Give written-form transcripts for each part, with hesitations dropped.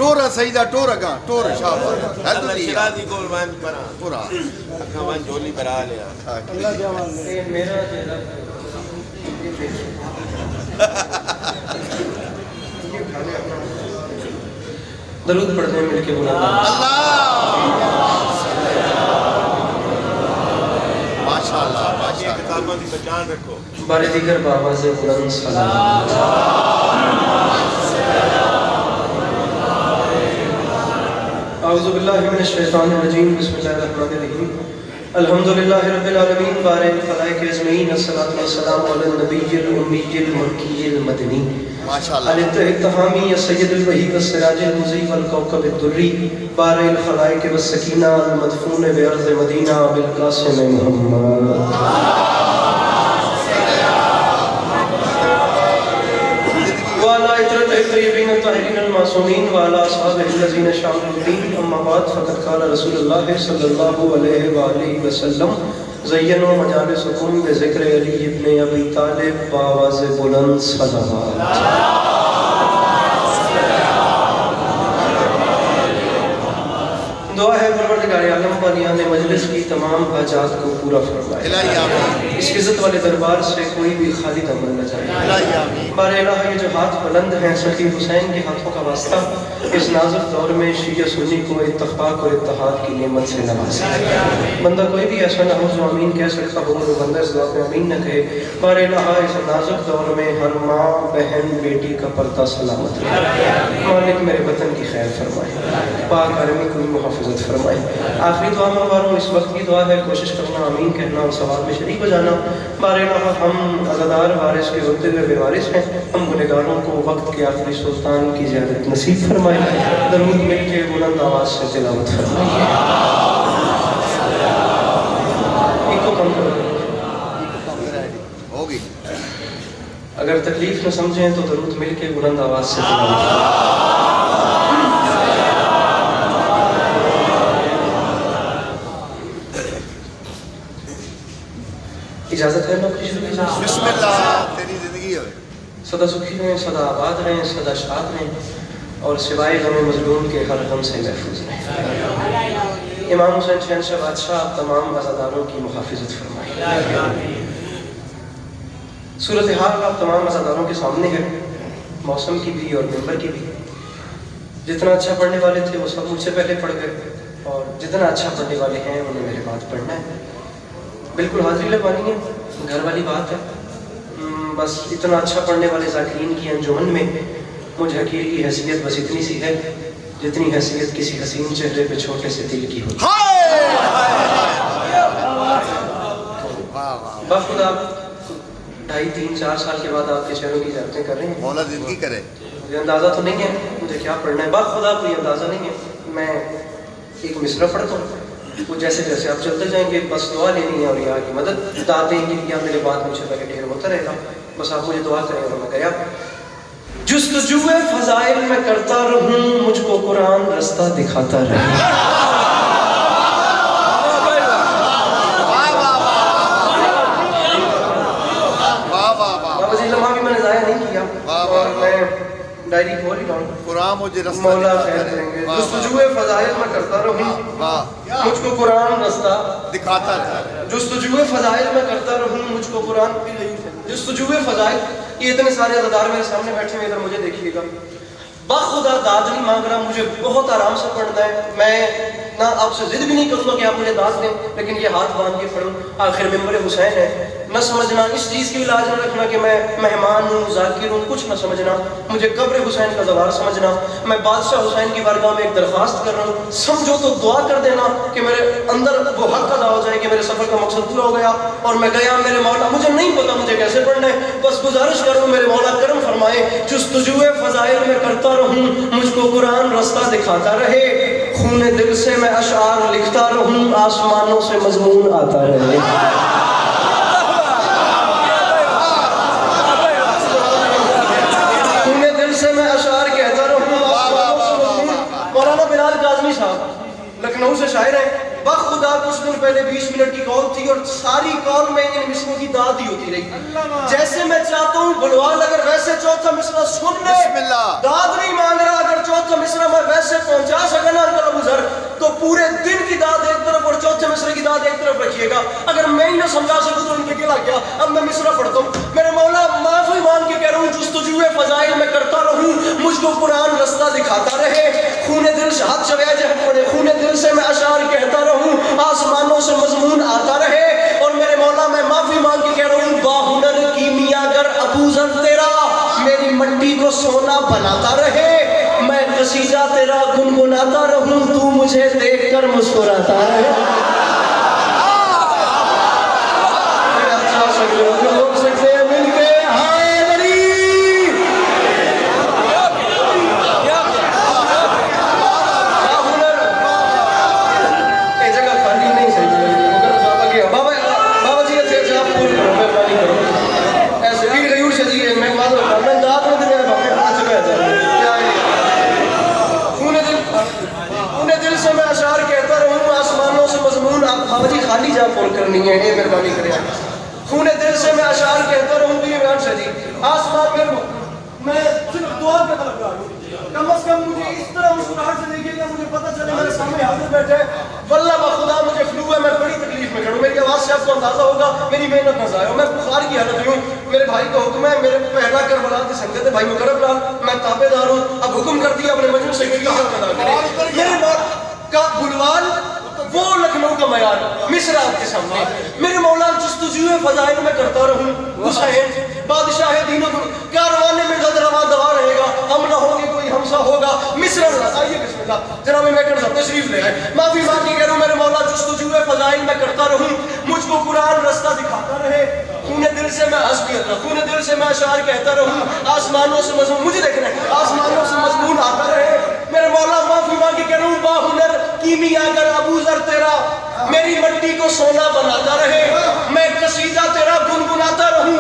Torah سیدہ Torah کا tour شاباش ہے تو دی شرازی کو مان کرا پورا اکھا مان جھولی برا لیا میرا درود پڑھتے ہیں مل کے بلا ماشاءاللہ ماشاءاللہ کتابوں کی پہچان رکھو بارے دیگر بابا سے بلند سلام اعوذ باللہ من الشیطان الرجیم بسم اللہ الرحمن الرحیم الحمدللہ رب العالمین بارے خلائق اجمعین الصلاۃ والسلام علی النبی الامی المکی المدنی ماشاءاللہ الاتحامی السید الوحی والسراج المضیء والکوكب الدری بارے الخلائق والسکینہ المدفون بارض مدینہ بالقاسم محمد وعلى عترة الطيبين الطاهرين المعصومين وعلى أصحابه الذين شهدوا الدين أما بعد فقد قال رسول الله صلى الله عليه وآله وسلم زينوا مجالسكم بذكر علي بن أبي طالب بآواز بلند صلوات دعا ہے پروردگار عالم بانیان مجلس کی تمام حاجات کو پورا فرمائے الہی آمین اس عزت والے دربار سے کوئی بھی خالی عمل نہ جائے الہی آمین بار الہ یہ جو ہاتھ بلند ہیں سخی حسین کے ہاتھوں کا واسطہ اس نازک دور میں شیعہ سنی کو اتفاق اور اتحاد کی نعمت سے نوازے بندہ کوئی بھی ایسا نہ ہو جو امین کہہ سکتا ہو وہ بندہ اس دعا میں امین نہ کہے بار الہ اس نازک دور میں ہر ماں بہن بیٹی کا پردہ سلامت رہے مالک میرے وطن کی خیر فرمائے پاک حرمی کو محافظت فرمائے آخری دعا میں ہماروں اس وقت کی دعا ہے کوشش کرنا امین کہنا اور ثواب میں شریک ہو جانا بار الہ ہم عزادار وارث کے ہوتے ہوئے بے وارث ہیں ہم گنہگاروں کو وقت کے آخری سلطان کی زیارت نصیب فرمائے درود مل کے بلند آواز سے تلاوت فرمائے ایک کو کم کرو ہوگی اگر تکلیف نہ سمجھیں تو درود مل کے بلند آواز سے تلاوت فرمائے اجازت ہے نوکری شروع کی جائے بسم اللہ تیری زندگی ہوئے سدا سکھی رہیں سدا آباد رہیں سدا شاد رہیں اور سوائے غم مظلوم کے ہر غم سے محفوظ رہیں امام حسین شہنشاہ بادشاہ آپ تمام عزاداروں کی محافظت فرمائیں صورتحال آپ تمام عزاداروں کے سامنے ہے موسم کی بھی اور ممبر کی بھی جتنا اچھا پڑھنے والے تھے وہ سب مجھ سے پہلے پڑھ گئے اور جتنا اچھا پڑھنے والے ہیں انہیں میرے بات پڑھنا ہے بالکل حاضری لگوانی ہے گھر والی بات ہے بس اتنا اچھا پڑھنے والے ذاکرین کی انجمن میں مجھ حقیر کی حیثیت بس اتنی سی ہے جتنی حیثیت کسی حسین چہرے پہ چھوٹے سے دل کی ہوتی بخدا 2.5-3-4 سال کے بعد آپ کے شہروں کی زیارتیں کر رہے ہیں مولا زندگی کرے مجھے اندازہ تو نہیں ہے مجھے کیا پڑھنا ہے بخدا کوئی اندازہ نہیں ہے میں ایک مصرع پڑھتا ہوں وہ جیسے جیسے آپ چلتے جائیں گے بس دعا لینی ہے اور یہاں کی مدد دعا دیں گے یا میرے بات مجھے پہلے ڈھیر ہوتا رہے گا بس آپ مجھے دعا کریں اور میں گیا جستجو فضائل میں کرتا رہوں مجھ کو قرآن رستہ دکھاتا رہے بابا جی لمحہ بھی میں نے ضائع نہیں کیا اور میں ڈائری کھول ہی رہا ہوں قرآن مجھے رستہ مولا خیر کریں گے جستجو فضائل میں کرتا رہوں مجھ کو قرآن رستہ دکھاتا رہا جستجو فضائل میں کرتا رہوں مجھ کو قرآن جستجو فضائل یہ اتنے سارے عزادار میرے سامنے بیٹھے ہوئے ادھر مجھے دیکھیے گا بخدا داد نہیں مانگ رہا مجھے بہت آرام سے پڑھنا ہے میں نہ آپ سے ضد بھی نہیں کروں گا کہ آپ مجھے داد دیں لیکن یہ ہاتھ باندھ کے پڑھوں آخر ممبر حسین ہے نہ سمجھنا اس چیز کی لاج نہ رکھنا کہ میں مہمان ہوں ذاکر ہوں کچھ نہ سمجھنا مجھے قبر حسین کا زوار سمجھنا میں بادشاہ حسین کی بارگاہ میں ایک درخواست کر رہا ہوں سمجھو تو دعا کر دینا کہ میرے اندر وہ حق ادا ہو جائے کہ میرے سفر کا مقصد پورا ہو گیا اور میں گیا میرے مولا مجھے نہیں پتا مجھے کیسے پڑھنا ہے بس گزارش کروں میرے مولا کرم فرمائے جستجو فضائل میں کرتا رہوں مجھ کو قرآن رستہ دکھاتا رہے خون دل سے میں اشعار لکھتا رہوں آسمانوں سے مضمون آتا رہے خون دل سے میں اشعار کہتا رہوں مولانا بلال کاظمی صاحب لکھنؤ سے شاعر ہیں بخدا کچھ دن پہلے 20 منٹ کی کال تھی اور ساری کال میں ان مصروں کی داد ہی ہوتی رہی. جیسے میں چاہتا ہوں بلوال اگر ویسے چوتھا مصرع سن لے, بسم اللہ, داد نہیں مانگ رہا, اگر چوتھا مصرع میں ویسے پہنچا سکا نا انکل ابو ذر تو پورے دن کی داد ایک طرف اور چوتھے مصرع کی داد ایک طرف رکھیے گا. اگر میں ہی نہ سمجھا سکوں تو ان کے گلا کیا. اب میں مصرع پڑھتا ہوں. میرے مولا معافی مانگ کے کہہ رہا ہوں, جستجوئے فضائل میں کرتا رہوں, مجھ کو قرآن رستہ دکھاتا رہے, خون دل سے ہاتھ چویا جہاں پڑے, خون دل سے میں اشعار کہتا رہوں, آسمانوں سے مضمون آتا رہے. اور میرے مولا میں معافی مانگ کے کہہ رہا ہوں, باہنر کیمیاگر ابو ذر تیرا میری مٹی کو سونا بناتا رہے, میں قصیدہ تیرا گنگناتا رہوں, تو مجھے دیکھ کر مسکراتا رہے. لوگ سکتے ہیں مل کے ہائے علی. یہ جگہ خالی نہیں صحیح. بابا جی اچھے آپ پور کرو, مہربانی کرو. ایسے پیر غیور سے جی میں معذرت میں داد میں دے رہا ہوں, کہاں چکا ہے خون دل سے میں اشعار کہتا رہوں, آسمانوں سے مضمون. بابا جی خالی جا پور کرنی ہے, یہ مہربانی کرے. خون دل سے میں اشعار کہتا رہوں بھی عمران شاہ جی, آسمان میں صرف دعا کا طلب رہا ہوں, کم از کم مجھے اس طرح مسکراہٹ سے دیکھیے گا, مجھے پتہ چلے میرے سامنے حاضر بیٹھے. واللہ بخدا مجھے فلو ہے, میں بڑی تکلیف میں کھڑا ہوں, میری آواز سے آپ کو اندازہ ہوگا میری محنت نہ ضائع ہو, میں بخار کی حالت میں ہوں. میرے بھائی کا حکم ہے, میرے پہلا کربلا کی سنگت ہے, بھائی مقرب لال, میں تابع دار ہوں. اب حکم کر دیا اپنے مجمع سید کا حق ادا کرے. میرے باپ کا بلوال وہ لکھنؤ کا معیار مصرع آپ کے سامنے. میرے مولا جستجوئے فضائل میں کرتا رہوں, حسین بادشاہ دین و کاروانے میں غد رواں دوا رہے گا, ہم نہ ہوں گے کوئی ہمسا ہوگا. مصرع آئیے بسم اللہ جناب میکن صاحب تشریف لے آئے. معافی مانگی کہہ رہا ہوں, میرے مولا جستجوئے فضائل میں کرتا رہوں, مجھ کو قرآن رستہ دکھاتا رہے, خون دل سے میں حسبی اللہ, خون دل سے میں اشعار کہتا رہوں, آسمانوں سے مضمون, مجھے دیکھنا ہے, آسمانوں سے مضمون آتا رہے. میرے مولا معافی مانگی کہہ رہا ہوں, باہنر کیمیاگر ابو ذر تیرا میری مٹی کو سونا بناتا رہے, میں قصیدہ تیرا گنگناتا رہوں,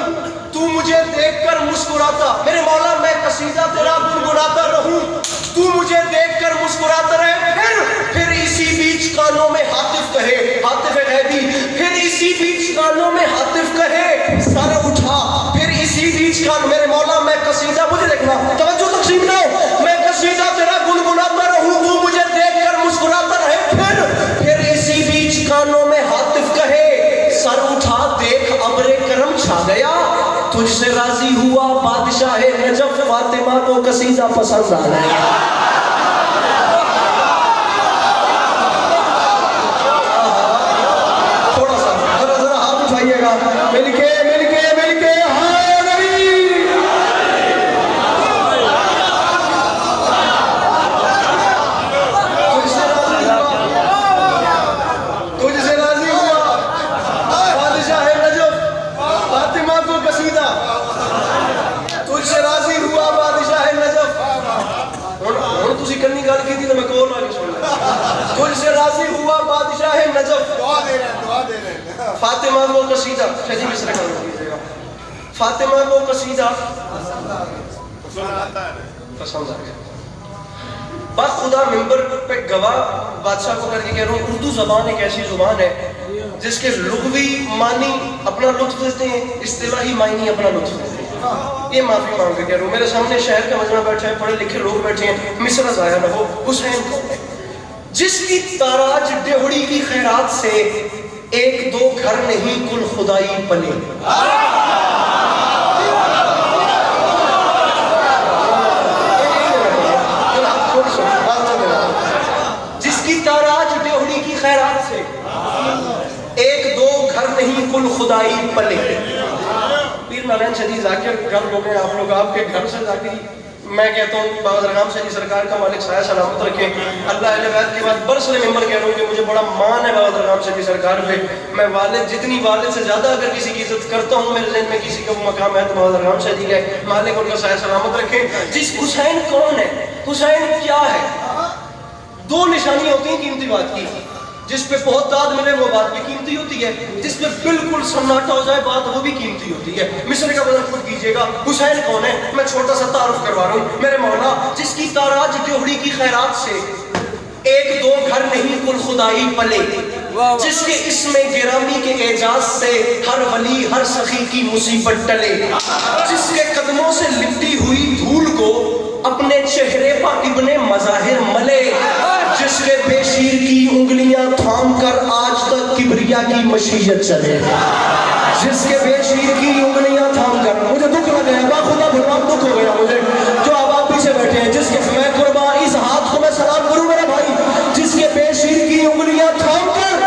تو مجھے دیکھ کر مسکراتا. میرے مولا میں قصیدہ تیرا گنگناتا رہوں, تو مجھے دیکھ کر مسکراتا رہے. پھر اسی بیچ کانوں میں ہاتف کہے, ہاتف غیبی, پھر اسی بیچ کانوں میں ہاتف کہے, سر اٹھا. پھر اسی بیچ کان, میرے مولا میں قصیدہ, مجھے دیکھنا توجہ تقسیم نہ ہو, میں قصیدہ تیرا گنگناتا رہوں, تو مجھے دیکھ کر مسکراتا رہے. پھر اسی بیچ کانوں میں ہاتف کہے, سر اٹھا دیکھ ابر کرم چھا گیا, تجھ سے راضی ہوا بادشاہ نجف, فاطمہ کو قصیدہ پسند آ گیا. تھوڑا سا ذرا ہاتھ اٹھائیے گا, مل کے ہائے نبی. تجھ سے راضی ہوا بادشاہ نجف, فاطمہ کو قصیدہ, تجھ سے راضی ہوا بادشاہ نجف. اور تسی کنی گل کی تھی تو میں کول آ کے سن لیا. تجھ سے راضی ہوا بادشاہ نجف, دعا دے رہے ہیں. فاطمہ کو قصیدہ, شجی مصرع کا دیجیے گا. فاطمہ کو قصیدہ پسند آ گیا. بخدا ممبر پہ گواہ بادشاہ کو کر کے کہہ رہا ہوں, اردو زبان ایک ایسی زبان ہے جس کے لغوی معنی اپنا لطف دیتے ہیں, اصطلاحی معنی اپنا لطف دیتے ہیں. یہ معافی مانگ کے کہہ رہا ہوں, میرے سامنے شہر کا مجمع بیٹھا ہے, پڑھے لکھے لوگ بیٹھے ہیں, مصرع ضائع نہ ہو. حسین کون ہے؟ جس کی تاراج ڈیہڑی کی خیرات سے ایک دو گھر نہیں کل خدائی پلے. جس کی تاراج ڈیہڑی کی خیرات سے ایک دو گھر نہیں کل خدائی پلے. پیر نارائن شاہ ذاکر گھر لوگ ہیں آپ لوگ, آپ کے گھر سے ذاکری میں کہتا ہوں بابا درغام شاہ سرکار کا مالک سایہ سلامت رکھے. اللہ اہل بیت کے بعد برسر ممبر کہہ رہا ہوں کہ مجھے بڑا مان ہے بابا درغام شاہ سرکار پہ. میں والد جتنی والد سے زیادہ اگر کسی کی عزت کرتا ہوں, میرے ذہن میں کسی کا وہ مقام ہے تو بابا درغام شاہ جی ہے, مالک ان کا سایہ سلامت رکھے. جس حسین کون ہے, حسین کیا ہے؟ دو نشانی ہوتی ہیں قیمتی بات کی, جس پہ بہت داد ملے وہ بات بھی قیمتی ہوتی ہے, جس پہ بالکل سناٹا ہو جائے بات وہ بھی قیمتی ہوتی ہے. مصرع کا بدل خود کیجئے گا. حسین کون ہے؟ میں چھوٹا سا تعارف کروا رہا ہوں. میرے مولا جس کی تاراج ڈیہڑی کی خیرات سے ایک دو گھر نہیں کل خدائی پلے، جس کے اسم گرامی کے اعجاز سے ہر ولی ہر سخی کی مصیبت ٹلے، جس کے قدموں سے لپٹی ہوئی دھول کو اپنے چہرے پر ابن مظاہر ملے، جس کے بے شیر کی انگلیاں تھام کر آج تک کبریا کی مشیت چلے، جس کے بے شیر کی انگلیاں تھام کر، مجھے دکھ لگ گیا با خدا بھگوان، دکھ ہو گیا مجھے جو اب آپ پیچھے بیٹھے ہیں، جس کے میں قربان اس ہاتھ کو میں سلام کروں میرا بھائی، جس کے بے شیر کی انگلیاں تھام کر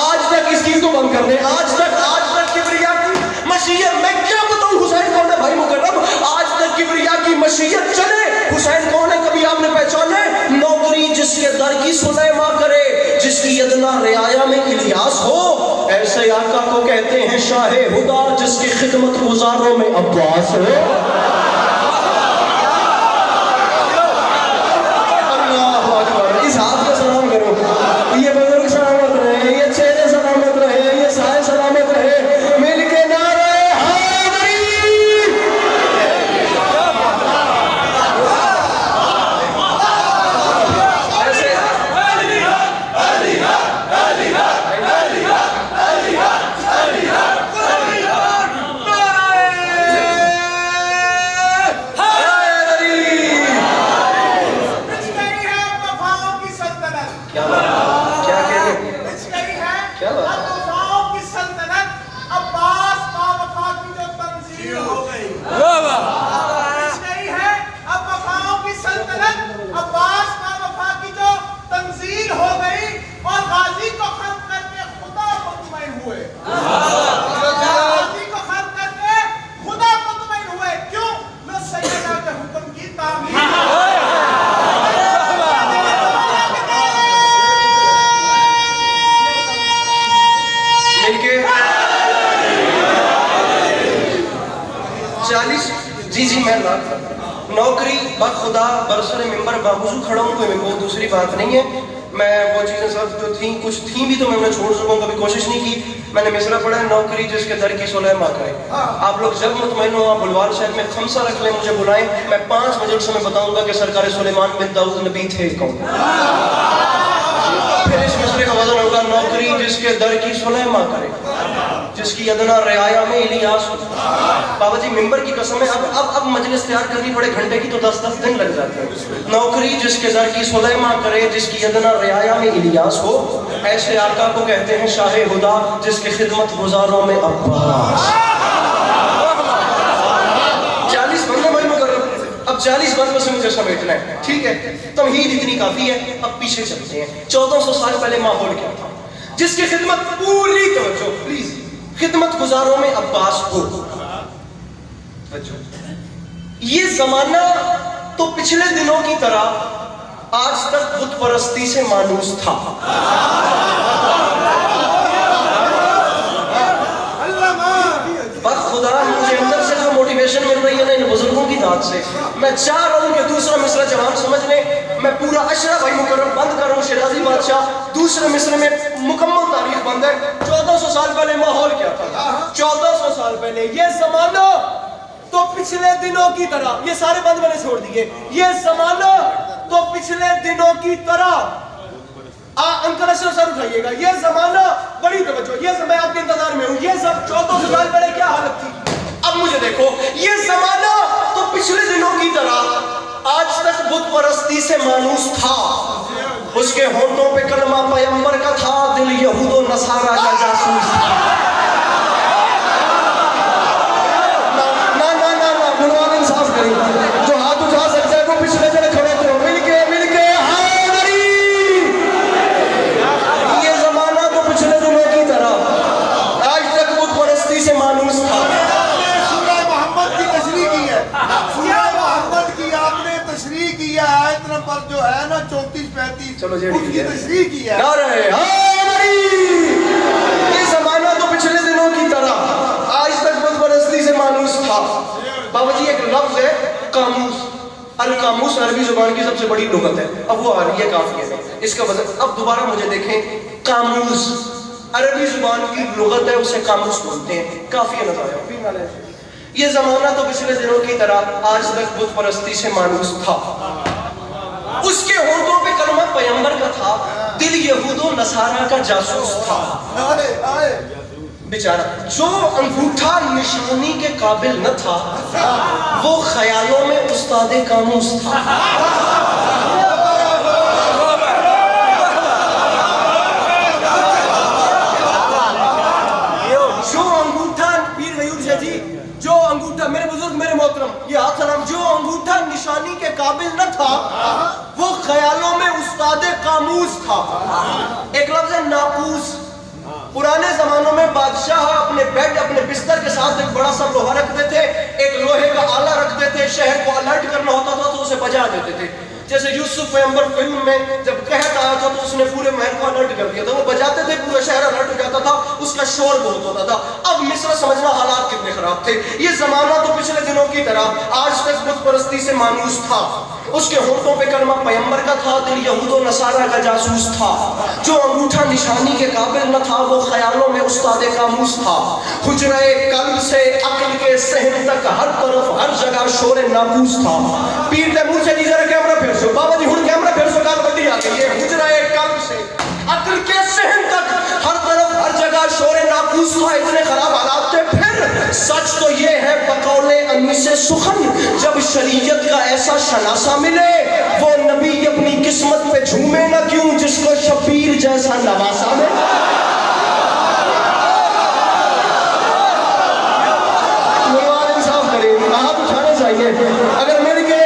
آج تک اس چیز کو بند کر دیں، آج تک کبریا کی مشیت، میں کیا بتاؤں حسین کون ہے بھائی مکرم، آج تک کبریا کی مشیت چلے، حسین کون ہے کبھی آپ نے پہچانے، نوکری جس کے در کی سلیما کرے، جس کی ادنا رعایا میں الیاس ہو، ایسے آقا کو کہتے ہیں شاہ ہدا، جس کی خدمت گزاروں میں عباس ہو۔ اللہ اکبر، اس ہاتھ کو سلام کرو، یہ بزرگ سلامت رہے، یہ چہرے سلامت رہے، یہ سائے سلامت رہے، مل کے نعرہ حیدری۔ نوکری بخدا برسر ممبر باوضو کھڑا ہوں، کوئی وہ دوسری بات نہیں ہے، میں وہ چیزیں سب جو تھیں کچھ تھیں بھی تو میں انہیں چھوڑ سکوں، کبھی کوشش نہیں کی، میں نے مصرع پڑھا ہے نوکری جس کے در کی سلیما کرے، آپ لوگ جب مطمئن ہو آپ بلوار شہر میں خمسہ رکھ لیں، مجھے بلائیں، میں 5 مجلسوں میں بتاؤں گا کہ سرکار سلیمان بن داؤد نبی تھے کون، پھر اس مصرے کا وزن ہوگا نوکری جس کے در کی سلیما کرے، جس کی ادنا رعایا میں الیاس ہو۔ بابا جی ممبر کی قسم ہے اب مجلس تیار کرنی پڑے گھنٹے کی تو 10 دن لگ جاتے ہیں، نوکری جس کے در کی سلیما کرے، جس کی ادنا رعایا میں الیاس ہو، ایسے آقا کو کہتے ہیں شاہ ہدا، جس کی خدمت گزاروں میں عباس۔ 40 بندے بھائی مکرم، اب 40 بندوں سے مجھے سمیٹنا ہے، ٹھیک ہے، تمہید اتنی کافی ہے، اب پیچھے چلتے ہیں۔ 1400 سال پہلے ماحول کیا تھا، جس کی خدمت پوری توجہ پلیز خدمت گزاروں میں عباس ہو۔ یہ زمانہ تو پچھلے دنوں کی طرح آج تک بت پرستی سے مانوس تھا، خدا مجھے اندر سے جو موٹیویشن مل رہی ہے نا ان بزرگوں کی ذات سے، میں چاہ رہا ہوں کہ دوسرا مصرع جوان سمجھ لیں، میں پورا اشرا بھائی مکرم بند کر رہا ہوں، شیرازی بادشاہ دوسرے مصرع میں مکمل تاریخ بند ہے۔ 1400 سال پہلے ماحول کیا تھا، 1400 سال پہلے یہ زمانہ تو پچھلے دنوں کی طرح، یہ سارے بند میں نے چھوڑ دیے، یہ زمانہ تو پچھلے دنوں کی طرح، انکل اشرف سر اٹھائیے گا، یہ زمانہ بڑی توجہ، یہ میں آپ کے انتظار میں ہوں، یہ سب 1400 سال پہلے کیا حالت تھی، اب مجھے دیکھو، یہ زمانہ تو پچھلے دنوں کی طرح آج تک بت پرستی سے مانوس تھا، اس کے ہونٹوں پہ کلمہ پیغمبر کا تھا، دل یہود و نصارہ کا جاسوس تھا۔ بلوان انصاف کریں، جو ہاتھ اٹھا سکتے ہیں وہ پچھلے جڑے کھڑے تھے، مل کے حیدری۔ یہ زمانہ تو پچھلے دنوں کی طرح آج تک بت پرستی سے مانوس تھا۔ سورہ محمد کی تشریح کی ہے، سورہ محمد کی آپ نے تشریح کی ہے، آیت نمبر جو ہے نا 34-35 اس کی تشریح کی ہے۔ نعرہ حیدری۔ یہ زمانہ تو پچھلے دنوں کی طرح آج تک بت پرستی سے مانوس تھا۔ بابا جی ایک لفظ ہے قاموس، القاموس عربی زبان کی سب سے بڑی لغت ہے، اب وہ آ رہی ہے کافی ہے، اس کا وزن اب دوبارہ مجھے دیکھیں، قاموس عربی زبان کی لغت ہے، اسے قاموس بولتے ہیں، کافی ہے نظر۔ یہ زمانہ تو پچھلے دنوں کی طرح آج تک بت پرستی سے مانوس تھا، اس کے ہونٹوں پہ کلمہ پیغمبر کا تھا، دل یہود و نصارہ کا جاسوس تھا. بیچارہ جو انگوٹھا نشانی کے قابل نہ تھا وہ خیالوں میں استاد قاموس تھا. جو انگوٹھا میرے بزرگ میرے محترم یہ ہاتھ سلام، جو انگوٹھا نشانی کے قابل نہ تھا وہ خیالوں میں استاد قاموس تھا. ایک لفظ ہے ناقوس. پرانے زمانوں میں بادشاہ اپنے بیڈ اپنے بستر کے ساتھ ایک بڑا سا لوہا رکھتے تھے، ایک لوہے کا آلہ رکھتے تھے، شہر کو الرٹ کرنا ہوتا تھا تو اسے بجا دیتے تھے. جیسے یوسف پیغمبر فلم میں جب قحط آیا تھا تو اس نے پورے محل کو الرٹ کر دیا تھا، وہ بجاتے تھے، پورا شہر الرٹ ہو جاتا تھا، اس کا شور بہت ہوتا تھا. اب مصر سمجھنا حالات کتنے خراب تھے. یہ زمانہ تو پچھلے دنوں کی طرح آج تک بت پرستی سے مانوس تھا. اس کے ہونٹوں پہ کلمہ پیغمبر کا تھا، دل یہود و نصارہ کا جاسوس تھا. جو انگوٹھا نشانی کے قابل نہ تھا وہ خیالوں میں استاد قاموس تھا. حجرہ قلب سے عقل کے صحن تک ہر طرف ہر جگہ شور ناقوس تھا. پیر تیمور سے ذرا کیمرہ پھیر سو بابا جی ہن کیمرہ پھیر سو کال بندی آ گئی ہے. حجرہ قلب سے عقل کے صحن تک ہر طرف ہر جگہ شور ناقوس تھا. اتنے خراب حالات تھے. پھر سچ تو یہ ہے بقول انیس سخن جب شریعت کا ایسا شناسہ ملے وہ نبی اپنی قسمت پہ جھومے نہ کیوں جس کو شبیر جیسا نواسا ملے. نوار انصاف کریں آپ اٹھانے چاہیے اگر مل کے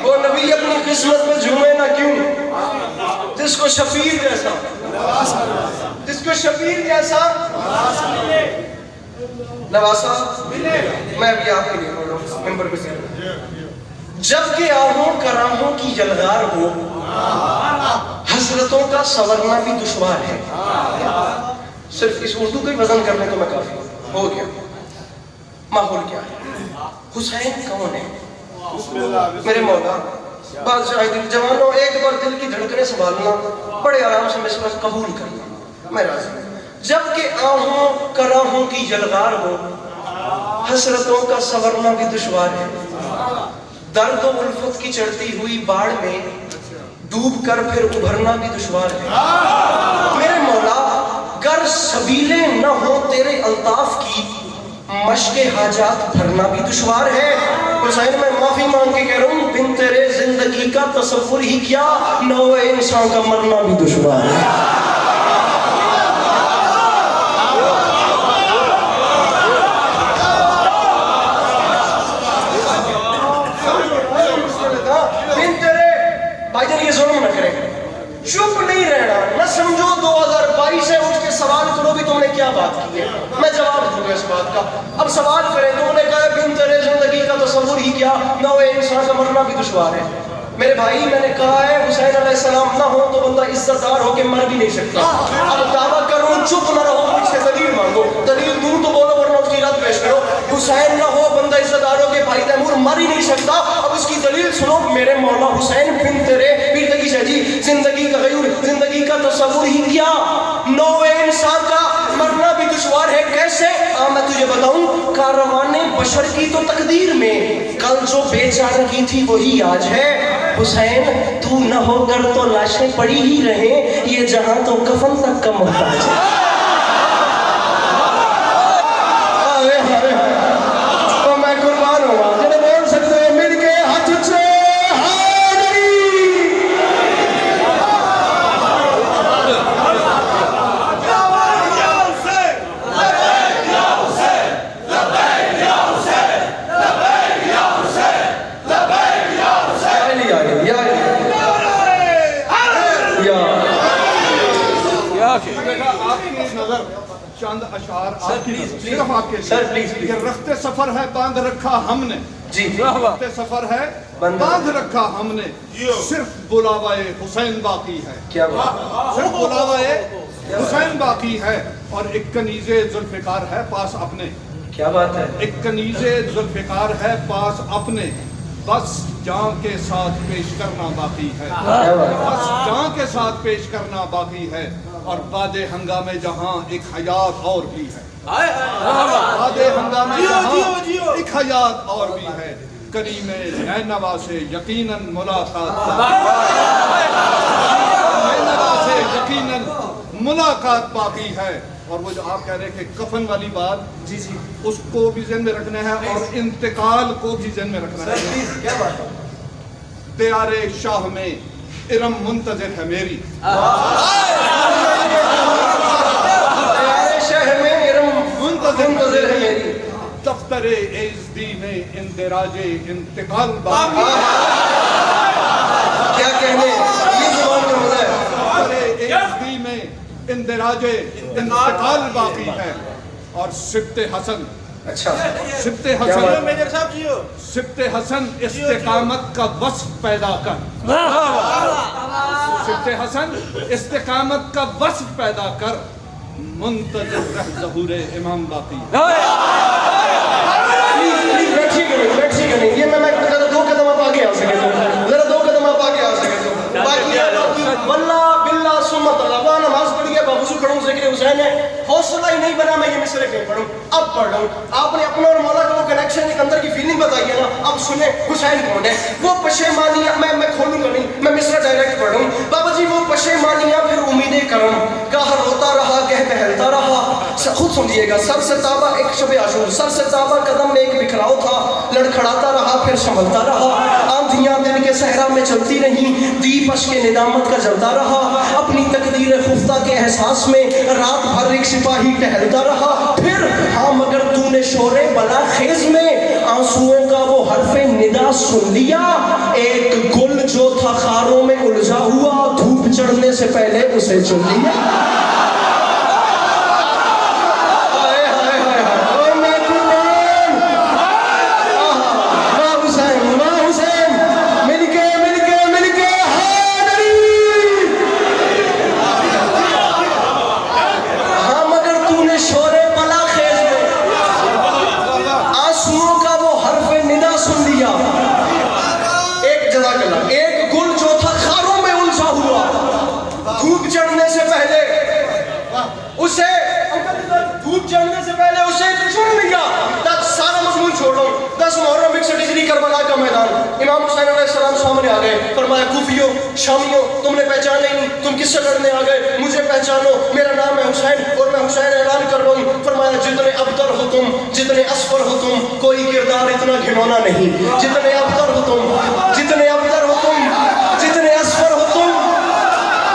وہ نبی اپنی قسمت میں جھومے نہ کیوں جس کو شبیر جیسا نواسا میں ابھی آپ کے لیے بول رہا ہوں ممبر پہ سے. جب کہ آہوں کراہوں کی یلغار ہو حسرتوں کا سورنا بھی دشوار ہے. صرف اس اردو کا وزن کرنے تو میں کافی ہو گیا. ماحول کیا ہے؟ حسین کون ہے؟ میرے مولا بادشاہ دل جوانوں ایک بار دل کی دھڑکنیں سنبھالنا بڑے آرام سے مسئلہ قبول کرنا میں راضی ہوں. جب کہ آہوں کراہوں کی یلغار ہو حسرتوں کا سورنا بھی دشوار ہے. درد و الفت کی چڑھتی ہوئی باڑ میں ڈوب کر پھر ابھرنا بھی دشوار ہے. میرے مولا گر سبیلیں نہ ہو تیرے الطاف کی مشق حاجات بھرنا بھی دشوار ہے. حسین میں معافی مانگ کے کہہ رہا ہوں بن تیرے زندگی کا تصور ہی کیا نوع انسان کا مرنا بھی دشوار ہے. بن تیرے بھائی جان یہ ظلم نہ کریں، چپ نہیں رہنا. نہ سمجھو 2022 ہے اٹھ کے سوال کرو بھی تم نے کیا بات کی ہے، میں جواب دوں گا اس بات کا. اب سوال کریں تم نے کہا بن تیرے زندگی کا تصور ہی کیا نوع انسان کا مرنا بھی دشوار ہے. میرے بھائی میں نے کہا ہے حسین علیہ السلام نہ ہو تو بندہ عزت دار ہو کے مر بھی نہیں سکتا. اب دعویٰ کروں چپ نہ رہو مجھ سے دلیل مانگو، دلیل دوں تو بولو ورنہ اس کی رد پیش کرو. حسین نہ ہو بندہ عزت دار ہو کے بھائی تیمور مر ہی نہیں سکتا. اب اس کی دلیل سنو. میرے مولا حسین بن تیرے پیر تقی شاہ جی زندگی کا غیور زندگی کا تصور ہی کیا نوع انسان کا مرنا بھی دشوار ہے. کیسے؟ میں تجھے بتاؤں کاروانے بشر کی تو تقدیر میں کل جو بے چارگی تھی وہی آج ہے. حسین تو نہ ہو کر تو لاشیں پڑی ہی رہیں یہ جہاں تو کفن تک کا محتاج ہے. تو میں قربان ہوں گا جنہیں بول سکتے ہیں مل کے ہاتھ سے چند اشعار صرف آپ کے لیے کہ رخت سفر ہے باندھ رکھا ہم نے جی رخت سفر ہے باندھ رکھا ہم نے صرف بلاوائے حسین باقی ہے. کیا بات صرف بلاوائے حسین باقی ہے اور ایک کنیز ذوالفقار ہے پاس اپنے کیا بات ہے. ایک کنیزے ذوالفقار ہے پاس اپنے، بس جان کے ساتھ پیش کرنا باقی ہے. بس جان کے ساتھ پیش کرنا باقی ہے. اور بعد ہنگامے جہاں ایک حیات اور بھی ہے. بعد ہنگامے جہاں ایک حیات اور بھی ہے. کریم نینوا سے یقیناً ملاقات باقی ہے. اور وہ جو آپ کہہ رہے کہ کفن والی بات، جی اس کو بھی ذہن میں رکھنا ہے اور انتقال کو بھی ذہن میں رکھنا ہے. کیا بات ہے. دیار شاہ میں ارم منتظر ہے میری. شہر میں ارم منتظر ہے میری. دفتر ایزدی میں اندراج انتقال باقی ہے. کیا کہنے، یہ زبان کا مزہ ہے. دفتر ایزدی میں اندراج انتقال باقی ہے. اور سبت حسن، اچھا سبت کیا حسن، بات. میجر صاحب جیو. سبت حسن استقامت کا وصف پیدا کر. سبت حسن استقامت کا وصف پیدا کر. منتظر رہ ظہور امام باقی. بیٹھی کریں یہ میں ذرا 2 قدم آپ آگے آ سکے تو، ذرا 2 قدم آپ آگے آ سکے تو. باقی واللہ باللہ سمت اللہ. وہاں نماز پڑھی ہے، بابوسو پڑھوں، ذکر حسین ہے. حوصلہ ہی نہیں بنا میں یہ مصرے کہیں پڑھوں. اب پڑھ رہا ہوں. آپ نے اپنا اور مولا کا وہ کنیکشن ایک اندر کی فیلنگ بتائی ہے نا. اب سنیں حسین کون ہے. وہ پشیمانیاں میں کھولوں گا نہیں، میں مصرا ڈائریکٹ پڑھ رہا ہوں. بابا جی وہ پشیمانیاں پھر امید کرم، کہا روتا رہا کہہ بہلتا رہا. خود سمجھیے گا. سر سے تابا ایک شب عاشور، سر سے تابا قدم میں ایک بکھراؤ تھا. لڑکھڑاتا رہا پھر سنبھلتا رہا. آندھیاں دن کے صحرا میں چلتی رہیں، دیپ اشک ندامت کا جلتا رہا. اپنی تقدیر خفتہ کے احساس میں رات بھر ایک سپاہی ٹہلتا رہا. پھر ہاں مگر تو نے شور بلا خیز میں آنسوؤں کا وہ حرف ندا سن لیا. ایک گل جو تھا خاروں میں الجھا ہوا، دھوپ چڑھنے سے پہلے اسے چن لیا. امام حسین علیہ السلام سامنے آ گئے. فرمایا کوفیوں، شامیوں، تم نے پہچانا ہی نہیں، تم کس سے لڑنے آ گئے؟ مجھے پہچانو، میرا نام ہے حسین اور میں حسین اعلان کر رہا ہوں. فرمایا جتنے ابتر ہو تم، جتنے اسفر ہو تم، کوئی کردار اتنا گھنونا نہیں. جتنے ابتر ہو تم، جتنے ابتر ہو تم، جتنے اسفر ہو تم،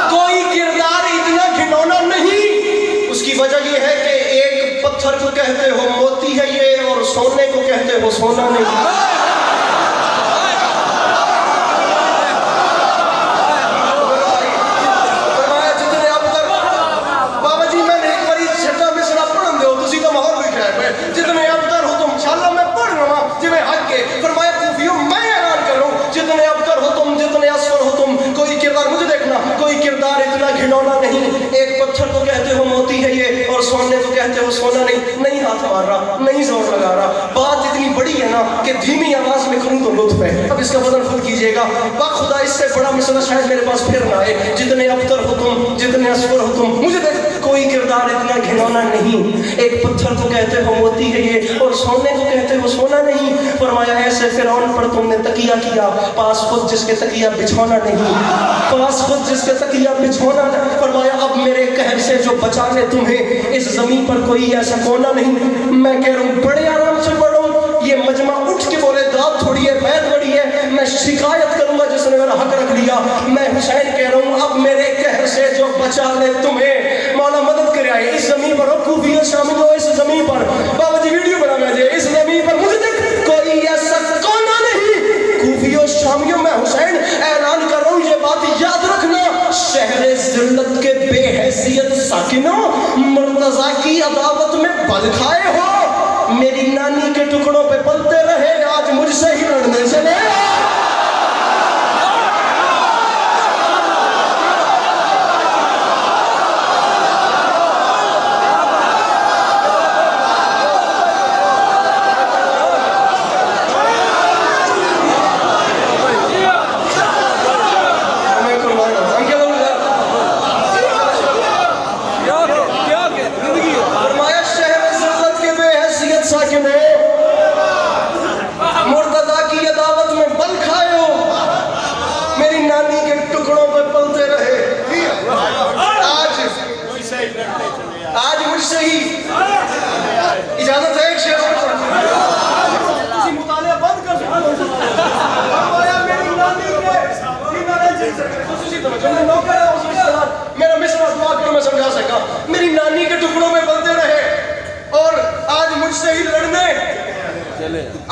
کوئی کردار اتنا گھنونا نہیں. اس کی وجہ یہ ہے کہ ایک پتھر کو کہتے ہو موتی ہے یہ، اور سونے کو کہتے ہو سونا نہیں. سونے کو کہتے ہو سونا نہیں. نہیں ہاتھ مار رہا، نہیں زور لگا رہا. بات اتنی بڑی ہے نا کہ دھیمی آواز میں کروں تو لطف ہے. اب اس کا وزن خود کیجئے گا. با خدا اس سے بڑا مسئلہ شاید میرے پاس پھر نہ آئے. جتنے ابتر ہو تم، جتنے اسفر ہو تم، مجھے دیکھ کوئی کردار اتنا گھنونا نہیں. ایک پتھر کو کہتے ہو موتی ہے یہ، اور سونے کو کہتے ہو سونا نہیں. فرمایا ایسے فرعون پر تم نے تکیہ کیا، پاس خود جس کے تکیہ بچھونا نہیں، پاس خود جس کے تکیہ بچھونا نہیں. فرمایا اب میرے قہر سے جو بچا لے تمہیں، اس زمین پر کوئی ایسا کونا نہیں. میں کہہ رہا ہوں بڑے آرام سے پڑھو. یہ مجمع اٹھ کے بولے داد تھوڑی ہے، بیت بڑی ہے. میں شکایت کروں گا جس نے میرا حق رکھ لیا. میں حسین کہہ رہا ہوں اب میرے قہر سے جو بچا لے تمہیں، مولا مدد کرے. آئے اس زمین پر کوفیوں شامل ہو. اس زمین پر بابا جی ویڈیو بنا میں اس زمین پر مجھے دیکھ کوئی ایسا کونا نہیں. کوفیوں شامیوں میں حسین اعلان کر رہا ہوں یہ بات یاد رکھنا. شہر ذلت کے بے حیثیت ساکنوں، مرتضیٰ کی عداوت میں بل کھائے ہو. میری نانی کے ٹکڑوں پہ پلتے رہے، آج مجھ سے ہی لڑنے چلے.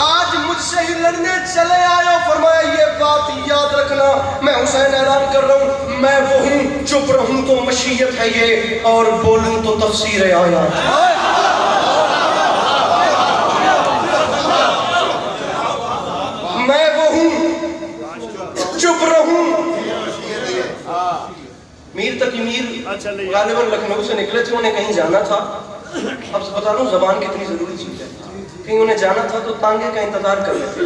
آج مجھ سے ہی لڑنے چلے آئے ہو. فرمایا یہ بات یاد رکھنا, میں حسین اعلان کر رہا ہوں, میں وہ ہوں, چپ رہوں تو مشیت ہے یہ, اور بولوں تو تفسیر آیات. میں وہ ہوں, چپ رہوں. میر تقی میر غالباً لکھنؤ سے نکلے تھے, انہیں کہیں جانا تھا. اب بتا رہا ہوں زبان کتنی ضروری چیز ہے. کہیں انہیں جانا تھا تو تانگے کا انتظار کر رہے تھے.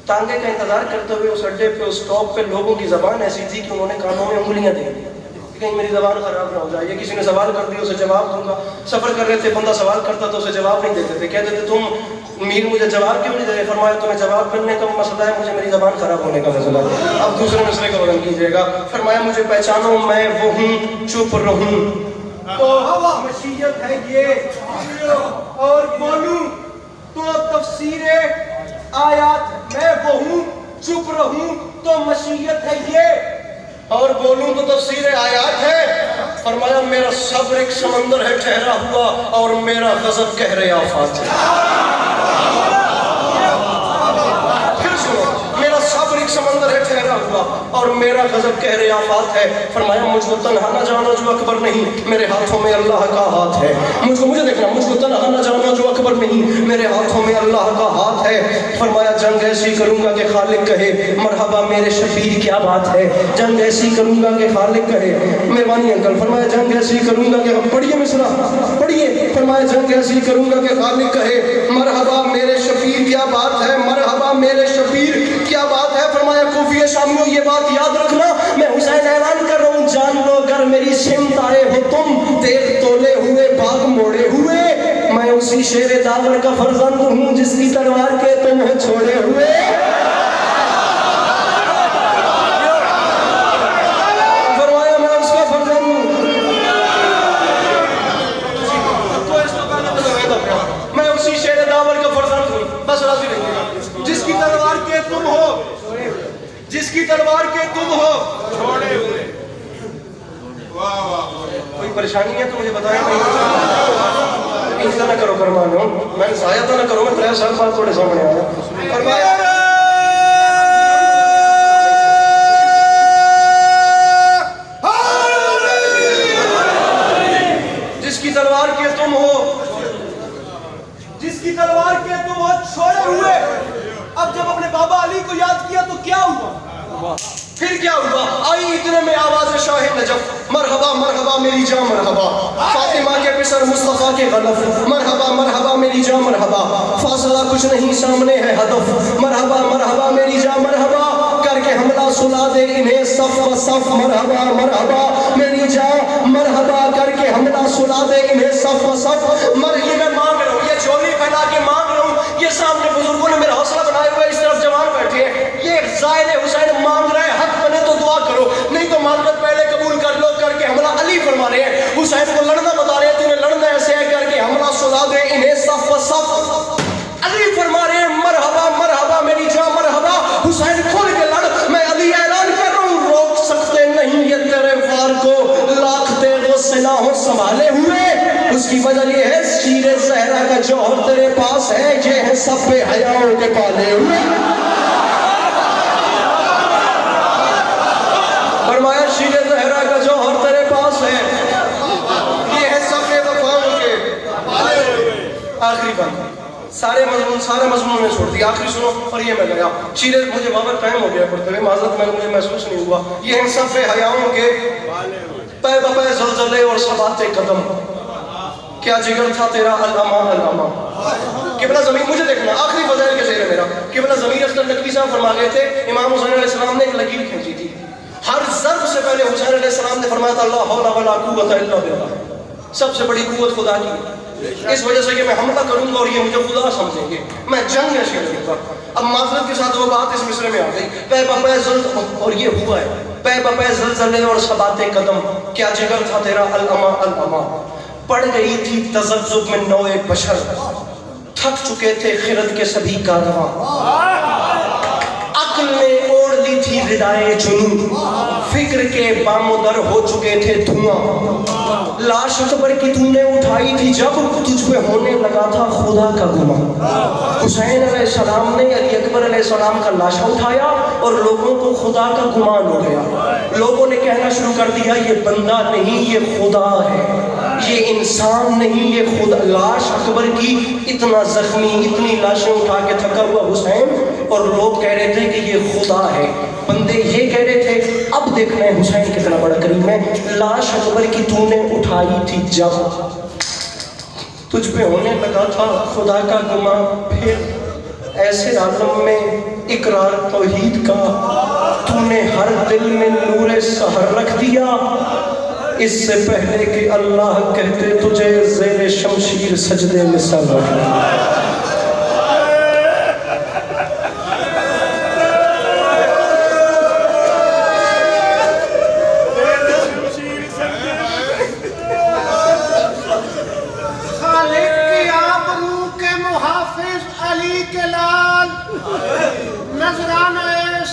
تانگے کا انتظار کرتے ہوئے اس اڈے پہ, اس اسٹاپ پہ لوگوں کی زبان ایسی تھی کہ انہوں نے کانوں میں انگلیاں دی کہ کہیں میری زبان خراب نہ ہو جائے. یہ کسی نے سوال کر دیا اسے جواب دوں گا. سفر کر رہے تھے, بندہ سوال کرتا تو اسے جواب نہیں دیتے تھے, کہتے تھے تم میر مجھے جواب کیوں نہیں دے. فرمایا تمہیں جواب ملنے کا مسئلہ ہے, مجھے میری زبان خراب ہونے کا مسئلہ ہے. اب دوسرے مسئلے کا بیان کیجیے گا. فرمایا مجھے پہچانو, میں وہ ہوں, چپ رہوں تو مشیت ہے یہ, اور بولوں تو تفسیر آیات. میں وہ ہوں, چپ رہوں تو مشیت ہے یہ, اور بولوں تو تفسیر آیات ہے. فرمایا میرا صبر ایک سمندر ہے ٹھہرا ہوا, اور میرا غضب قہر آفات ہے. پھر سنو, میرا صبر ایک سمندر ہے ٹھہرا ہوا, اور میرا غضب قہر آفات ہے. فرمایا مجھ کو تنہا نہ جانا جو اکبر نہیں, میرے ہاتھوں میں اللہ کا ہاتھ ہے. مجھے دیکھنا, مجھ کو تنہا نہ جانا جو اکبر نہیں, میرے ہاتھوں میں اللہ کا ہاتھ ہے. فرمایا جنگ ایسی کروں گا کہ خالق کہے مرحبا میرے شفیع کیا بات ہے. جنگ ایسی کروں گا کہ خالق کہے, مہربانی انکل. فرمایا جنگ ایسی کروں گا کہ, پڑھیے مصرع پڑھیے. فرمایا جنگ ایسی کروں گا کہ خالق کہے مرحبا میرے شفیع کیا بات ہے, مرحبا میرے شفیع کیا بات ہے. فرمایا کوفی شامیوں یہ بات یاد رکھنا, میں حسین اعلان کر رہا ہوں, جان لو اگر میری سمت آئے ہو تم, دیکھ تولے ہوئے باغ موڑے ہوئے, میں اسی شیر داور کا فرزند ہوں جس کی تلوار کے تم ہو چھوڑے ہوئے. فرمایا میں اس کا فرزند ہوں, میں اسی شیر داور کا فرزند ہوں. بس راضی رہیے, جس کی تلوار کے تم ہو, جس کی تلوار کے تم ہو چھوڑے ہوئے. کوئی پریشانی ہے تو مجھے بتائیں. ایسا نہ کرو کرمانو, میں ضائع تو نہ کرو, میں 3 سال بعد تھوڑے سامنے آیا. جس کی تلوار کے تم ہو, جس کی تلوار کے تم ہو چھوڑے ہوئے. اب جب اپنے بابا علی کو یاد کیا تو کیا ہوا, پھر کیا ہوا. آئی اتنے میں آواز شاہ نجف, مرحبا مرحبا میری جاں مرحبا, فاطمہ کے پسر مصطفیٰ کے غلف, مرحبا مرحبا میری جاں مرحبا, فاصلہ کچھ نہیں سامنے ہے ہدف, مرحبا مرحبا میری جاں مرحبا, کر کے حملہ سلا دے انہیں صف و صف, مرحبا مرحبا میری جاں مرحبا, کر کے حملہ سلا دے انہیں صف و صف. یہ میں مانگ رہا ہوں, یہ جھولی پھیلا کے مانگ رہا ہوں, یہ سامنے بزرگوں نے میرا حوصلہ بنائے ہوئے, اس طرف جوان بیٹھے ہیں, یہ زائر حسین مانگ رہے ہیں, حق بنے تو دعا کرو, نہیں تو معذرت پہلے قبول کر لو. کر کے حملہ علی فرما رہے ہیں, حسین کو لڑنا بتا رہے ہیں, تمہیں لڑنا ایسے ہے, کر کے حملہ سلا دے انہیں صف و صف. علی فرما رہے ہیں مرحبا مرحبا میری جاں مرحبا, حسین کھول کے لڑ. میں علی اعلان کر رہا ہوں, روک سکتے نہیں یہ تیرے وار کو, لاکھ تیغ و سلاحوں سنبھالے ہوئے. اس کی وجہ یہ ہے شیر زہرا کا جوہر تیرے پاس ہے, یہ ہے سب پہ حیاؤں کے پالے ہوئے. فرمایا شیر زہرا کا جوہر تیرے پاس ہے, یہ ہے سب پہ وفاؤں کے پالے ہوئے. آخری بات, سارے مضمون میں چھوڑ دیا, آخری سنو. اور یہ میں گیا شیر, مجھے وہاں ٹائم ہو گیا پڑھتے ہوئے, معذرت مجھے محسوس نہیں ہوا. یہ ہے سب پہ حیاؤں کے پے بپے زلزلے اور ثبات قدم, کیا جگر تھا تیرا علامہ علامہ. قبلہ زمین, مجھے دیکھنا آخری فضائل کے شعر ہے میرا. قبلہ ضمیر اختر نقوی صاحب فرما گئے تھے, امام حسین علیہ السلام نے ایک لکیر کھینچی تھی, ہر ضرب سے پہلے حسین علیہ السلام نے فرمایا تھا اللہ حول ولا قوت الا باللہ, سب سے بڑی قوت خدا کی. اس وجہ سے کہ میں حملہ کروں گا اور یہ مجھے خدا سمجھیں گے, میں جنگ ایسی کروں گا. اب معذرت کے ساتھ وہ بات اس مصرے میں آ گئی, پے بپے زلزلے, اور یہ ہوا ہے, پے بپے زلزلے اور ثبات قدم, کیا جگر تھا تیرا علامہ علامہ. پڑ گئی تھی تذبذب میں نوع بشر, تھک چکے تھے خرد کے سبھی کارواں, عقل نے اوڑھ لی تھی ردائے جنون، فکر کے بامودر ہو چکے تھے دھواں، لاش اکبر کی تو نے اٹھائی تھی جب تجھ پہ ہونے لگا تھا خدا کا گمان۔ حسین علیہ السلام نے علی اکبر علیہ السلام کا لاشا اٹھایا اور لوگوں کو خدا کا گمان ہو گیا۔ لوگوں نے کہنا شروع کر دیا یہ بندہ نہیں یہ خدا ہے، یہ انسان نہیں یہ خدا۔ لاش اکبر کی اتنا زخمی، اتنی لاشیں اٹھا کے تھکا ہوا حسین، اور لوگ کہہ رہے تھے کہ یہ خدا ہے۔ بندے یہ کہہ رہے تھے اب دیکھنا ہے حسین کتنا بڑا کریم ہے۔ لاش اکبر کی تو نے اٹھائی تھی جب تجھ پہ ہونے لگا تھا خدا کا گمان، پھر ایسے عالم میں اقرار توحید کا تو نے ہر دل میں نور سحر رکھ دیا، اس سے پہلے کہ اللہ کہتے تجھے زیر شمشیر سجدے میں سر رکھ دیا۔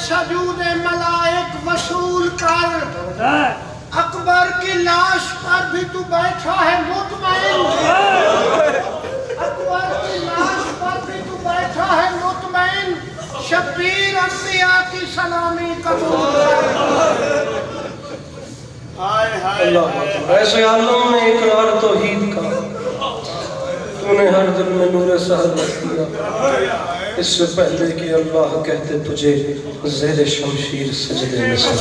سجود ملائک وصول کر، اکبر کی لاش پر بھی تو بیٹھا ہے مطمئن، اکبر کی لاش پر بھی تو بیٹھا ہے مطمئن، شبیر انبیاء کی سلامی قبول کر۔ ایسے عالم میں اقرار توحید کا تو نے ہر دل میں نور سحر رکھ دیا، اس سے پہلے کہ اللہ کہتے تجھے زیر شمشیر سجدے میں سر۔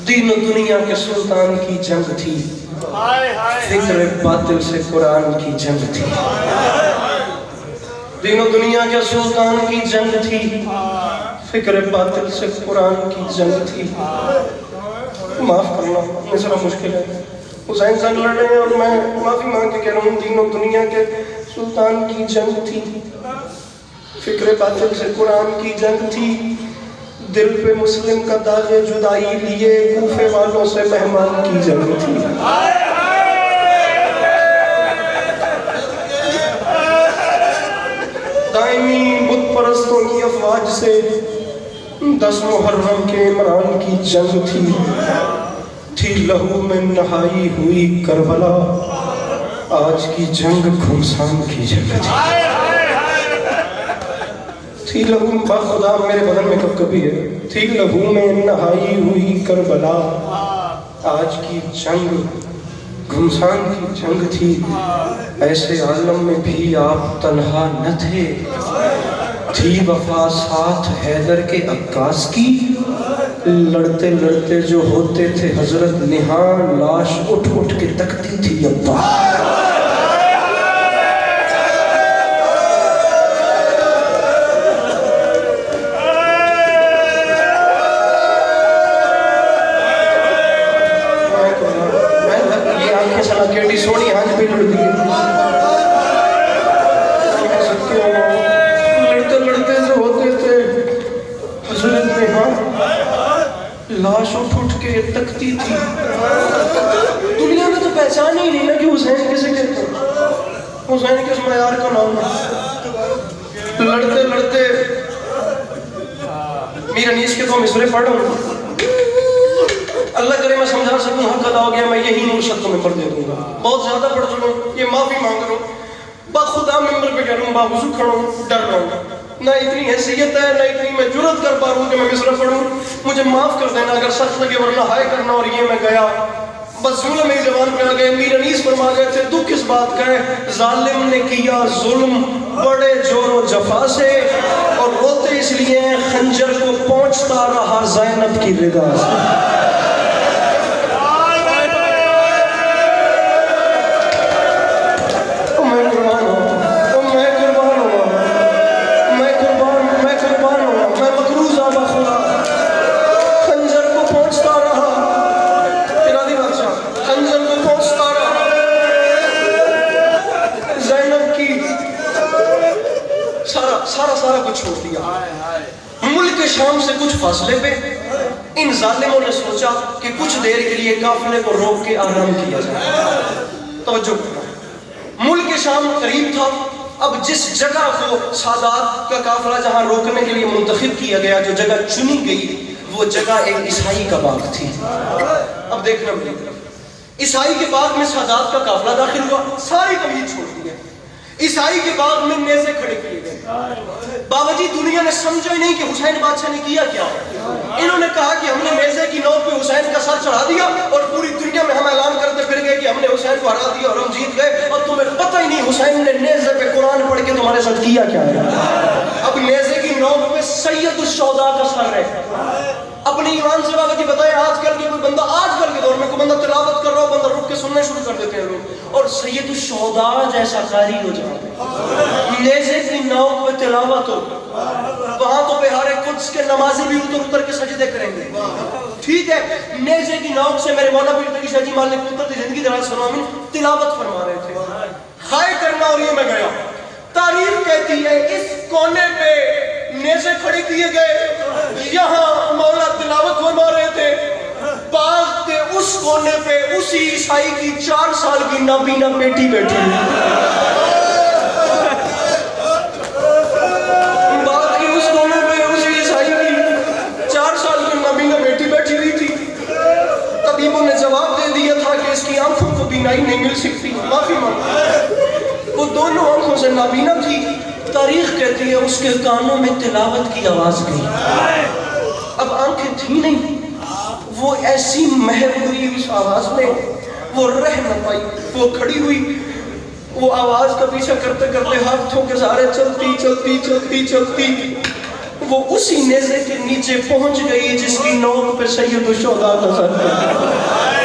دین و دنیا کے سلطان کی جنگ تھی، فکر باطل سے قرآن کی جنگ تھی۔ دین و دنیا کے سلطان کی جنگ تھی، فکر باطل سے قرآن کی جنگ تھی۔ معاف کرنا ذرا مشکل ہے، حسین سنگ لڑ رہے ہیں اور میں معافی مانگ کے کہہ رہا ہوں دین و دنیا کے سلطان کی جنگ تھی، فکر باطل سے قرآن کی جنگ تھی، دل پہ مسلم کا داغ جدائی لیے کوفے والوں سے مہمان کی جنگ تھی۔ دائمی بت پرستوں کی افواج سے 10 محرم کے عمران کی جنگ تھی لہو میں نہائی ہوئی کربلا، آج کی جنگ گھمسان کی جنگ تھی لہو خدا میرے بدن میں کب کبھی ہے، تھی لہو میں نہائی ہوئی کربلا، آج کی جنگ گھمسان کی جنگ تھی۔ ایسے عالم میں بھی آپ تنہا نہ تھی وفا ساتھ حیدر کے عکاس کی، لڑتے لڑتے جو ہوتے تھے حضرت نہان، لاش اٹھ اٹھ کے تکتی تھی ابا۔ یہ آنکھیں سنا کیٹی سونی آج بھی لڑ دی، لڑتے جو ہوتے تھے حضرت نہان، لاش اٹھ اٹھ کے تکتی تھی۔ دنیا میں تو پہچان ہی نہیں نا کہ حسین کسے کہتے ہیں، حسین کس معیار کا نام ہے۔ لڑتے لڑتے میر انیس کے تو مصرے پڑھ رہا ہوں، اللہ کرے میں سمجھا سکوں، حق ادا ہو گیا میں یہی مرشد تمہیں پڑھ دے دوں گا، بہت زیادہ پڑھ چکا ہوں، یہ معافی مانگ رہا ہوں، بخدا ممبر پہ کہہ رہا ہوں، باوضو کھڑا ہوں، ڈر رہا ہوں، نہ اتنی حیثیت ہے نہ اتنی میں جرت کر پا رہا ہوں کہ میں مصرع پڑھوں، مجھے معاف کر دینا اگر سخت لگے ورنہ ہائے کرنا، اور یہ میں گیا بس ظلم میری زبان پہ آ گئے۔ میر انیس فرما گئے تھے دکھ کس بات کا ہے، ظالم نے کیا ظلم بڑے جور و جفا سے، اور روتے اس لیے خنجر کو پہنچتا رہا زینب کی رضا سے۔ سارا کچھ چھوڑ دیا، ملک شام سے کچھ فاصلے پہ ان ظالموں نے سوچا کہ کچھ دیر کے لیے قافلے کو روک کے آرام کیا جائے۔ توجہ کرنا، ملک شام قریب تھا، اب جس جگہ کو سادات کا قافلہ جہاں روکنے کے لیے منتخب کیا گیا، جو جگہ چنی گئی، وہ جگہ ایک عیسائی کا باغ تھی۔ اب دیکھنا میری طرف، عیسائی کے باغ میں سادات کا قافلہ داخل ہوا، ساری تمہید چھوڑ دی ہے۔ عیسائی کے باغ میں نیزے کھڑے کیے گئے، بابا جی دنیا نے سمجھا ہی نہیں کہ حسین بادشاہ نے کیا کیا۔ انہوں نے کہا کہ ہم نے نیزے کی نوک پہ حسین کا سر چڑھا دیا اور پوری دنیا میں ہم اعلان کرتے پھر گئے کہ ہم نے حسین کو ہرا دیا اور ہم جیت گئے، اور تمہیں پتہ ہی نہیں حسین نے نیزے پہ قرآن پڑھ کے تمہارے ساتھ کیا کیا ہے۔ اب نیزے کی نوک پہ سید الشہداء کا سر ہے۔ اپنے ایمان سے بابا جی بتائیں، آج کل کے کوئی بندہ، آج کل کے دور میں کوئی بندہ تلاوت کر رہا ہو، بندہ رک کے سننا شروع کر دیتے ہیں لوگ، اور سید الشہداء جیسا قاری ہو جائے، نیزے کی نوک پہ تلاوت ہو، وہاں تو بہار قدس کے نمازی بھی اتر کے سجدے کریں گے۔ ٹھیک ہے، نیزے کی نوک سے میرے مولا پیر تقی شاہ جی مالک پتر کی زندگی دراز سلامین تلاوت فرما رہے تھے، خائے کرنا، اور یہ میں گیا۔ تاریخ کہتی ہے اس کونے پہ نیزے کھڑے کیے گئے، یہاں مولا تلاوت فرما رہے تھے، باغ کے اس کونے پہ اسی عیسائی کی 4 سال کی نابینا بیٹی بیٹھی ہوئی، باغ کے اس کونے پہ اسی عیسائی کی 4 سال کی نابینا بیٹی بیٹھی ہوئی تھی۔ طبیبوں نے جواب دے دیا تھا کہ اس کی آنکھوں کو بینائی نہیں مل سکتی، معافی مانگتا، وہ دونوں آنکھوں سے نابینا تھی۔ تاریخ کہتی ہے اس کے کانوں میں تلاوت کی آواز گئی، اب آنکھیں تھی نہیں، وہ ایسی محو ہوئی اس آواز میں، وہ رہ نہ پائی، وہ کھڑی ہوئی، وہ آواز کا پیچھا کرتے کرتے ہاتھوں کے سہارے چلتی چلتی چلتی چلتی وہ اسی نیزے کے نیچے پہنچ گئی جس کی نوک پہ سید الشہداء کا سر ہے۔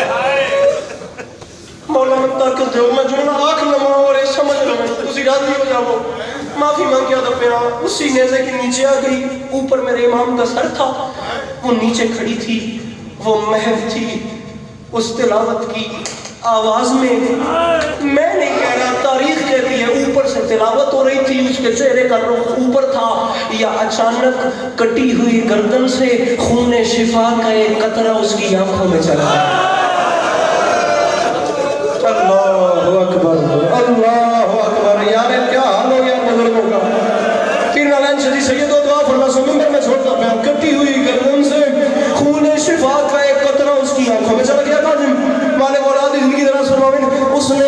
مولا منتا کرتے ہو، میں جو نا آنکھ نماؤں اور یہ سمجھ لوں اسی راضی ہو جاؤ، معافی مانگ کیا دفعہ اسی نیزے کے نیچے آ گئی، اوپر میرے امام کا سر تھا، وہ نیچے کھڑی تھی، وہ محو تھی، اس تلاوت کی آواز میں، میں نہیں کہہ رہا، تاریخ کہتی ہے اوپر سے تلاوت ہو رہی تھی، اس کے چہرے کا رخ اوپر تھا، یا اچانک کٹی ہوئی گردن سے خون شفا کا ایک قطرہ اس کی آنکھوں میں چلا گیا۔ اللہ اکبر، اللہ اکبر، یار کیا حال ہو گیا بزرگوں کا۔ پھر نالائن شدی سید و دعا فرما سمندر میں چھوڑتا بیان، کٹی ہوئی گردن سے خون شفا کا ایک قطرہ اس کی آنکھوں میں چلا گیا۔ مالک اولاد زندگی دراز فرمائیں، اس نے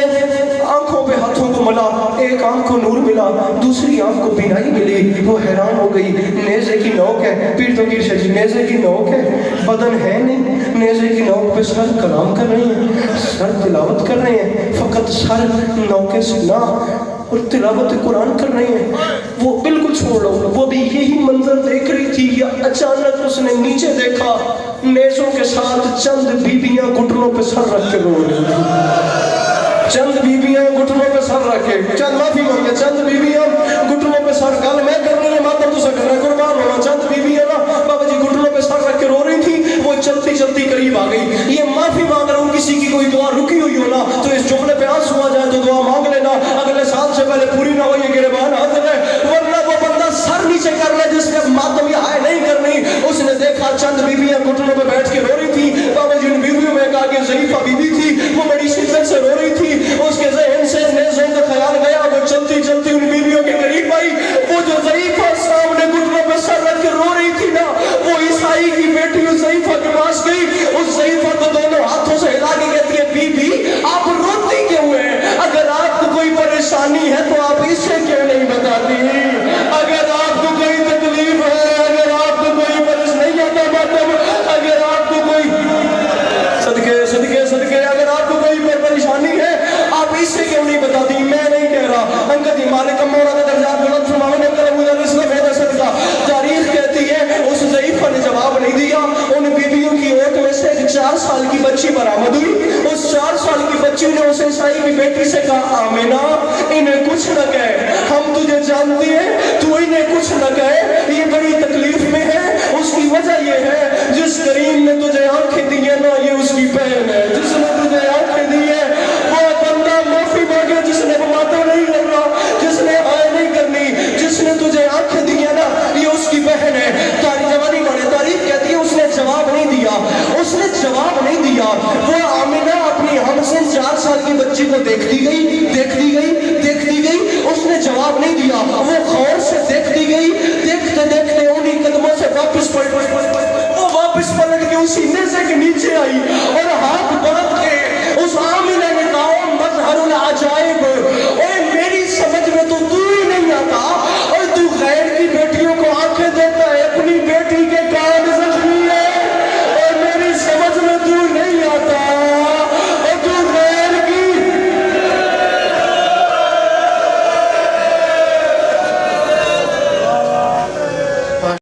آنکھوں پہ ہاتھوں کو ملا، ایک آنکھ کو نور ملا، دوسری آنکھ کو بینائی ملی، وہ حیران ہو گئی، نیزے کی نوک ہے، پیر فقیر شاہ جی نیزے کی نوک ہے، بدن ہے نہیں، نیزے کی نوک پہ سر کلام کر رہے ہیں، سر تلاوت کر رہے ہیں، فقط سر نوکے سے نہ، اور تلاوت قرآن کر رہے ہیں، وہ بالکل چھوڑ رہا، وہ بھی یہی منظر دیکھ رہی تھی، یا اچانک اس نے نیچے دیکھا، نیزوں کے ساتھ چند بیبیاں گھٹنوں پہ سر رکھ کے رو رہی تھی، چند بیبیاں گھٹنوں پہ سر رکھ کے، چند معافی مانگے، چند بیبیاں گھٹنوں پہ سر، گل میں کرنے نے ماتم تو سکر ہے، قربان ہونا، چند بیبیاں نا بابا جی گھٹنوں پہ سر رکھ کے رو رہی تھی، وہ چلتی چلتی قریب آ گئی۔ یہ معافی مانگ رہا ہوں، کسی کی کوئی دعا رکی ہوئی ہو نا تو اس جملے پہ آنسو آ جائے تو دعا مانگ لینا، اگلے سال سے پہلے پوری نہ ہو، یہ گریبان حاضر ہے، ورنہ وہ بندہ سر نیچے کر لے جس نے ماتم یہ ہائے نہیں کرنی۔ اس نے دیکھا چند بیبیاں گھٹنوں پہ بیٹھ کے رو رہی تھی، بابا جی ان بیویوں میں ایک آگے ضعیفہ بیوی تھی، وہ بڑی شدت سے رو رہی تھی، اس کے ذہن سے نیزوں کا خیال گیا، وہ چلتی چلتی ان بیویوں کے قریب آئی، وہ جو ضعیفہ سامنے گھٹنوں پہ سر رکھ کے رو رہی تھی نا، وہ عیسائی کی بیٹی اس ضعیفہ کے پاس گئی، اس ضعیفہ کو دونوں ہاتھوں سے ہلا کے کہتی ہے، بی بی آپ روتی کیوں ہیں؟ اگر آپ کو کوئی پریشانی ہے تو آپ اسے کیوں نہیں بتاتی؟ اگر آپ کو کوئی تکلیف ہے، اگر آپ کو کوئی پریشانی نہیں آتا ماتم، اگر آپ کو کوئی صدقے صدقے صدقے اگر آپ کو کوئی پریشانی ہے آپ اسے کیوں نہیں بتاتی؟ میں نہیں کہہ رہا، انکت ہی مالک مورد درجات بلند فرمانے نے کرم ادھر اسلام ہے صدقہ۔ تاریخ کہتی ہے اس ضعیفہ نے جواب نہیں دیا، ان بیویوں کی اوٹ میں سے ایک 4 سال کی بچی برآمد ہوئی، اس 4 سال کی بچی نے اس عیسائی کی بیٹی سے کہا، آمینہ انہیں کچھ نہ کہے، ہم تجھے جانتے ہیں، تو انہیں کچھ نہ کہے، یہ بڑی تکلیف میں ہے، اس کی وجہ یہ ہے جس کریم نے تجھے آنکھیں دی ہیں نا یہ اس کی بہن ہے، جس نے تجھے آنکھیں دی ہے وہ بندہ معافی مانگے جس نے ماتم نہیں کرنا، جس نے ہائے نہیں کرنی، جس نے تجھے آنکھیں دی ہیں نا یہ اس کی بہن ہے۔ تاریخ جوانی پڑھے، تاریخ کہتی ہے اس نے جواب نہیں دیا، اس نے جواب نہیں دیا، وہ آمینہ اپنی ہم سے 4 سال کی بچی کو دیکھتی گئی، دیکھتی گئی، دیکھتی گئی، اس نے جواب نہیں نیچے آئی اور